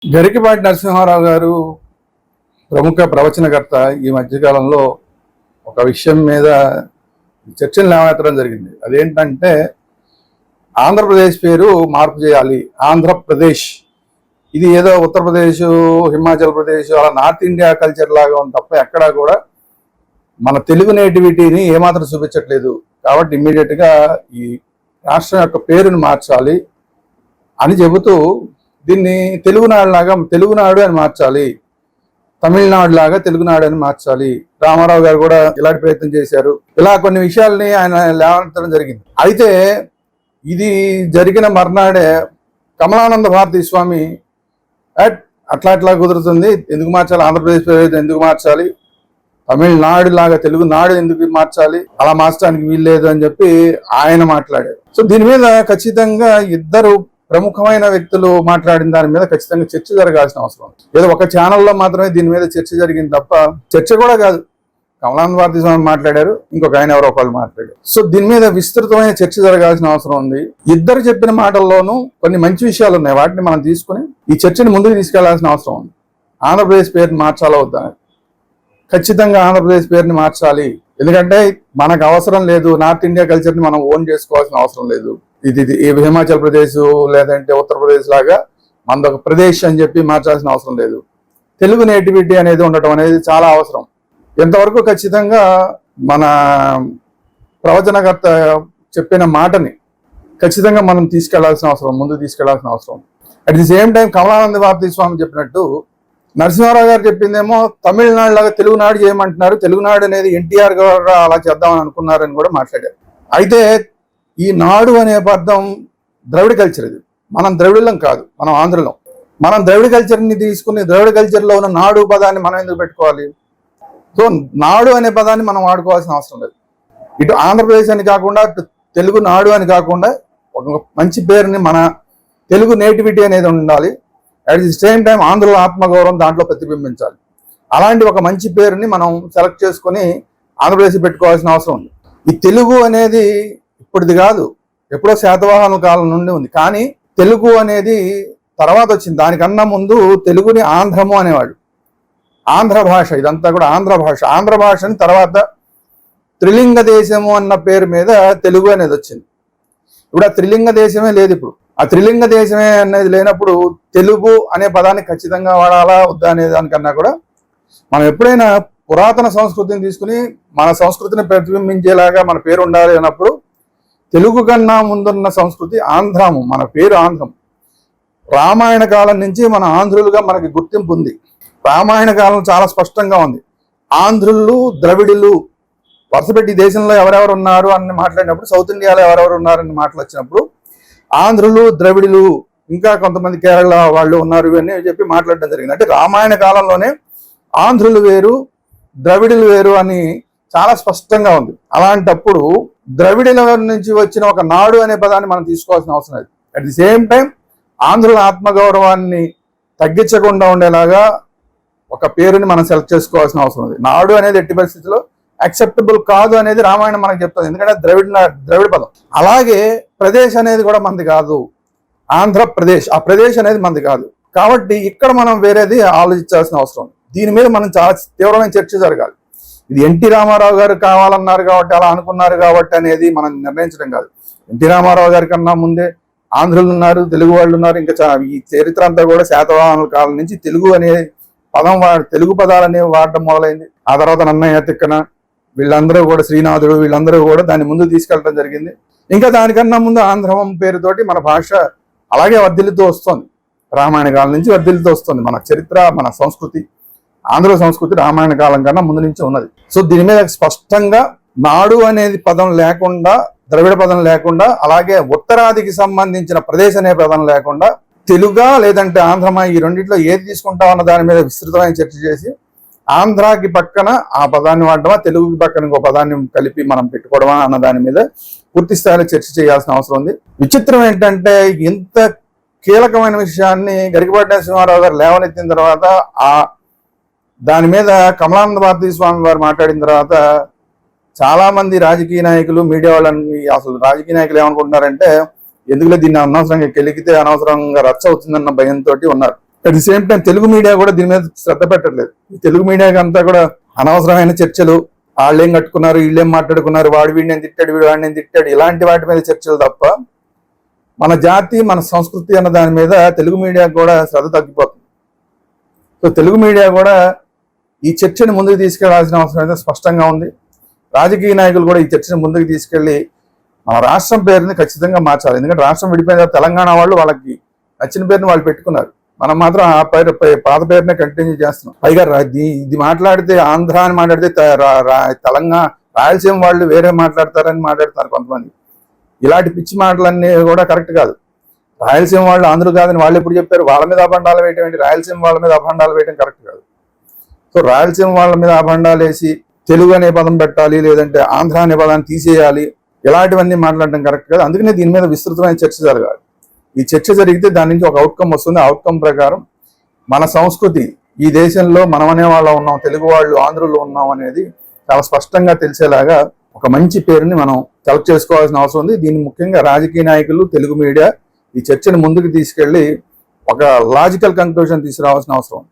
గరికపాటి నరసింహారావు గారు ప్రముఖ ప్రవచనకర్త ఈ మధ్యకాలంలో ఒక విషయం మీద చర్చలు లేవనెత్తడం జరిగింది. అదేంటంటే ఆంధ్రప్రదేశ్ పేరు మార్పు చేయాలి. ఆంధ్రప్రదేశ్ ఇది ఏదో ఉత్తరప్రదేశ్, హిమాచల్ ప్రదేశ్ అలా నార్త్ ఇండియా కల్చర్ లాగా ఉంది తప్ప ఎక్కడా కూడా మన తెలుగు నేటివిటీని ఏమాత్రం చూపించట్లేదు. కాబట్టి ఇమ్మీడియట్గా ఈ రాష్ట్రం యొక్క పేరుని మార్చాలి అని చెబుతూ దీన్ని తెలుగునాడు లాగా తెలుగునాడు అని మార్చాలి, తమిళనాడు లాగా తెలుగునాడు అని మార్చాలి. రామారావు గారు కూడా ఇలాంటి ప్రయత్నం చేశారు. ఇలా కొన్ని విషయాల్ని ఆయన లేవనెత్తడం జరిగింది. అయితే ఇది జరిగిన మర్నాడే కమలానంద భారతీ స్వామి అట్లా కుదురుతుంది, ఎందుకు మార్చాలి, ఆంధ్రప్రదేశ్ పేరు ఎందుకు మార్చాలి, తమిళనాడు లాగా తెలుగునాడు ఎందుకు మార్చాలి, అలా మార్చడానికి వీల్లేదు అని చెప్పి ఆయన మాట్లాడారు. సో దీని మీద ఖచ్చితంగా ఇద్దరు ప్రముఖమైన వ్యక్తులు మాట్లాడిన దాని మీద ఖచ్చితంగా చర్చ జరగాల్సిన అవసరం. ఏదో ఒక ఛానల్లో మాత్రమే దీని మీద చర్చ జరిగింది తప్ప చర్చ కూడా కాదు. కమలానంద భారతీ స్వామి మాట్లాడారు, ఇంకొక ఆయన ఎవరో ఒకళ్ళు మాట్లాడారు. సో దీని మీద విస్తృతమైన చర్చ జరగాల్సిన అవసరం ఉంది. ఇద్దరు చెప్పిన మాటల్లోనూ కొన్ని మంచి విషయాలు ఉన్నాయి, వాటిని మనం తీసుకుని ఈ చర్చని ముందుకు తీసుకెళ్లాల్సిన అవసరం ఉంది. ఆంధ్రప్రదేశ్ పేరుని మార్చాలో వద్దా? ఖచ్చితంగా ఆంధ్రప్రదేశ్ పేరుని మార్చాలి. ఎందుకంటే మనకు అవసరం లేదు, నార్త్ ఇండియా కల్చర్ని మనం ఓన్ చేసుకోవాల్సిన అవసరం లేదు. ఇది హిమాచల్ ప్రదేశ్ లేదంటే ఉత్తరప్రదేశ్ లాగా మనదొక ప్రదేశ్ అని చెప్పి మార్చాల్సిన అవసరం లేదు. తెలుగు నేటివిటీ అనేది ఉండటం అనేది చాలా అవసరం. ఎంతవరకు ఖచ్చితంగా మన ప్రవచనకర్త చెప్పిన మాటని ఖచ్చితంగా మనం తీసుకెళ్లాల్సిన అవసరం, ముందుకు తీసుకెళ్లాల్సిన అవసరం. At the same time Kamalananda Bharati Swami చెప్పినట్టు నరసింహారావు గారు చెప్పిందేమో తమిళనాడు లాగా తెలుగునాడు చేయమంటున్నారు, తెలుగునాడు అనేది ఎన్టీఆర్ గారు అలా చేద్దామని అనుకున్నారని కూడా మాట్లాడారు. అయితే ఈ నాడు అనే పదం ద్రవిడ కల్చర్. ఇది మనం ద్రవిడలం కాదు, మనం ఆంధ్రలో. మనం ద్రవిడ కల్చర్ని తీసుకుని ద్రవిడ కల్చర్లో ఉన్న నాడు పదాన్ని మనం ఎందుకు పెట్టుకోవాలి? సో నాడు అనే పదాన్ని మనం వాడుకోవాల్సిన అవసరం లేదు. ఇటు ఆంధ్రప్రదేశ్ అని కాకుండా తెలుగు నాడు అని కాకుండా ఒక మంచి పేరుని మన తెలుగు నేటివిటీ అనేది ఉండాలి. అట్ ది సేమ్ టైం ఆంధ్రుల ఆత్మగౌరవం దాంట్లో ప్రతిబింబించాలి. అలాంటి ఒక మంచి పేరుని మనం సెలెక్ట్ చేసుకుని ఆంధ్రప్రదేశ్ పెట్టుకోవాల్సిన అవసరం ఉంది. ఈ తెలుగు అనేది ఇప్పుడుది కాదు, ఎప్పుడో శాతవాహనుల కాలం నుండి ఉంది. కానీ తెలుగు అనేది తర్వాత వచ్చింది. దానికన్నా ముందు తెలుగుని ఆంధ్రము అనేవాడు. ఆంధ్ర భాష, ఇదంతా కూడా ఆంధ్ర భాష. ఆంధ్ర భాషని తర్వాత త్రిలింగ దేశము అన్న పేరు మీద తెలుగు అనేది వచ్చింది. ఇప్పుడు ఆ త్రిలింగ దేశమే లేదు. ఇప్పుడు ఆ త్రిలింగ దేశమే అనేది లేనప్పుడు తెలుగు అనే పదాన్ని ఖచ్చితంగా వాడాలా వద్దా అనే దానికన్నా కూడా మనం ఎప్పుడైనా పురాతన సంస్కృతిని తీసుకుని మన సంస్కృతిని ప్రతిబింబించేలాగా మన పేరు ఉండాలి అన్నప్పుడు తెలుగు కన్నా ముందున్న సంస్కృతి ఆంధ్రము, మన పేరు ఆంధ్రం. రామాయణ కాలం నుంచి మన ఆంధ్రులుగా మనకి గుర్తింపు ఉంది. రామాయణ కాలం చాలా స్పష్టంగా ఉంది. ఆంధ్రులు, ద్రవిడులు వరుసపెట్టి దేశంలో ఎవరెవరు ఉన్నారు అని మాట్లాడినప్పుడు, సౌత్ ఇండియాలో ఎవరెవరు ఉన్నారని మాటలు వచ్చినప్పుడు ఆంధ్రులు, ద్రవిడులు, ఇంకా కొంతమంది కేరళ వాళ్ళు ఉన్నారు అని చెప్పి మాట్లాడడం జరిగింది. అంటే రామాయణ కాలంలోనే ఆంధ్రులు వేరు, ద్రవిడులు వేరు అని చాలా స్పష్టంగా ఉంది. అలాంటప్పుడు ద్రవిడుల నుంచి వచ్చిన ఒక నాడు అనే పదాన్ని మనం తీసుకోవాల్సిన అవసరం లేదు. అట్ ది సేమ్ టైం ఆంధ్రుల ఆత్మగౌరవాన్ని తగ్గించకుండా ఉండేలాగా ఒక పేరుని మనం సెలెక్ట్ చేసుకోవాల్సిన అవసరం ఉంది. నాడు అనేది ఎట్టి పరిస్థితుల్లో యాక్సెప్టబుల్ కాదు అనేది రామాయణం మనకు చెప్తుంది, ఎందుకంటే ద్రవిడ పదం. అలాగే ప్రదేశ్ అనేది కూడా మనది కాదు, ఆంధ్రప్రదేశ్, ఆ ప్రదేశ్ అనేది మనది కాదు. కాబట్టి ఇక్కడ మనం వేరేది ఆలోచించాల్సిన అవసరం ఉంది. దీని మీద మనం చాలా తీవ్రమైన చర్చ జరగాలి. ఇది ఎన్టీ రామారావు గారు కావాలన్నారు కాబట్టి, అలా అనుకున్నారు కాబట్టి అనేది మనం నిర్ణయించడం కాదు. ఎన్టీ రామారావు గారి కన్నా ముందే ఆంధ్రులు ఉన్నారు, తెలుగు వాళ్ళు ఉన్నారు. ఇంకా ఈ చరిత్ర అంతా కూడా శాతవాహనుల కాలం నుంచి తెలుగు అనే పదం తెలుగు పదాలు అనేవి వాడటం మొదలైంది. ఆ తర్వాత నన్నయ్య, తిక్కన, వీళ్ళందరూ కూడా, శ్రీనాథుడు, వీళ్ళందరూ కూడా దాన్ని ముందుకు తీసుకెళ్ళడం జరిగింది. ఇంకా దానికన్నా ముందు ఆంధ్రవం పేరుతోటి మన భాష అలాగే వర్ధిల్లుతూ వస్తుంది. రామాయణ కాలం నుంచి వర్ధిల్లుతూ వస్తుంది. మన చరిత్ర, మన సంస్కృతి, ఆంధ్ర సంస్కృతి రామాయణ కాలం కన్నా ముందు నుంచి ఉన్నది. సో దీని మీద స్పష్టంగా నాడు అనేది పదం లేకుండా, ద్రవిడ పదం లేకుండా, అలాగే ఉత్తరాదికి సంబంధించిన ప్రదేశ్ అనే పదం లేకుండా తెలుగా లేదంటే ఆంధ్రమా, ఈ రెండింటిలో ఏది తీసుకుంటాం అన్న దాని మీద విస్తృతమైన చర్చ చేసి ఆంధ్రాకి పక్కన ఆ పదాన్ని వాడటమా, తెలుగుకి పక్కన ఇంకో పదాన్ని కలిపి మనం పెట్టుకోవడమా అన్న దాని మీద పూర్తి స్థాయిలో చర్చ చేయాల్సిన అవసరం ఉంది. విచిత్రం ఏంటంటే ఇంత కీలకమైన విషయాన్ని గరికపాటి నరసింహారావు గారు లేవనెత్తిన తర్వాత, దాని మీద కమలానంద భారతీ స్వామి వారు మాట్లాడిన తర్వాత చాలా మంది రాజకీయ నాయకులు, మీడియా వాళ్ళని, అసలు రాజకీయ నాయకులు ఏమనుకుంటున్నారంటే ఎందుకులే దీన్ని అనవసరంగా కెలికితే అనవసరంగా రచ్చ అవుతుందన్న భయంతో ఉన్నారు. At the same time Telugu media కూడా దీని మీద శ్రద్ధ పెట్టట్లేదు. ఈ తెలుగు మీడియాకి అంతా కూడా అనవసరమైన చర్చలు, వాళ్ళేం కట్టుకున్నారు, వీళ్ళేం మాట్లాడుకున్నారు, వాడు వీడిని తిట్టాడు, వీడు వాడిని తిట్టాడు, ఇలాంటి వాటి మీద చర్చలు తప్ప మన జాతి, మన సంస్కృతి అన్న దాని మీద తెలుగు మీడియా కూడా శ్రద్ధ తగ్గిపోతుంది. సో తెలుగు మీడియా కూడా ఈ చర్చని ముందుకు తీసుకెళ్లాల్సిన అవసరం అయితే స్పష్టంగా ఉంది. రాజకీయ నాయకులు కూడా ఈ చర్చని ముందుకు తీసుకెళ్లి మన రాష్ట్రం పేరుని ఖచ్చితంగా మార్చాలి. ఎందుకంటే రాష్ట్రం విడిపోయిన తెలంగాణ వాళ్ళు వాళ్ళకి నచ్చిన పేరుని వాళ్ళు పెట్టుకున్నారు. మనం మాత్రం ఆ పేరు పాత పేరునే కంటిన్యూ చేస్తున్నాం. పైగా ఇది మాట్లాడితే ఆంధ్ర అని మాట్లాడితే తెలంగాణ రాయలసీమ వాళ్ళు వేరే మాట్లాడతారని మాట్లాడతారు కొంతమంది. ఇలాంటి పిచ్చి మాటలన్నీ కూడా కరెక్ట్ కాదు. రాయలసీమ వాళ్ళు ఆంధ్ర కాదని వాళ్ళు ఎప్పుడు చెప్పారు? వాళ్ళ మీద అభండాలు వేయటం ఏంటి? రాయలసీమ వాళ్ళ మీద అభండాలు వేయటం కరెక్ట్ కాదు. సో రాయలసీమ వాళ్ళ మీద అభండాలు వేసి తెలుగు అనే పదం పెట్టాలి, లేదంటే ఆంధ్ర అనే పదాన్ని తీసేయాలి, ఇలాంటివన్నీ మాట్లాడడం కరెక్ట్ కాదు. అందుకనే దీని మీద విస్తృతమైన చర్చ జరగాలి. ఈ చర్చ జరిగితే దాని నుంచి ఒక అవుట్కమ్ వస్తుంది. ఆ అవుట్కమ్ ప్రకారం మన సంస్కృతి, ఈ దేశంలో మనం అనే వాళ్ళు ఉన్నాం, తెలుగు వాళ్ళు ఆంధ్రులు ఉన్నాం అనేది చాలా స్పష్టంగా తెలిసేలాగా ఒక మంచి పేరుని మనం సెలెక్ట్ చేసుకోవాల్సిన అవసరం ఉంది. దీన్ని ముఖ్యంగా రాజకీయ నాయకులు, తెలుగు మీడియా ఈ చర్చను ముందుకు తీసుకెళ్లి ఒక లాజికల్ కంక్లూజన్ తీసుకురావాల్సిన అవసరం ఉంది.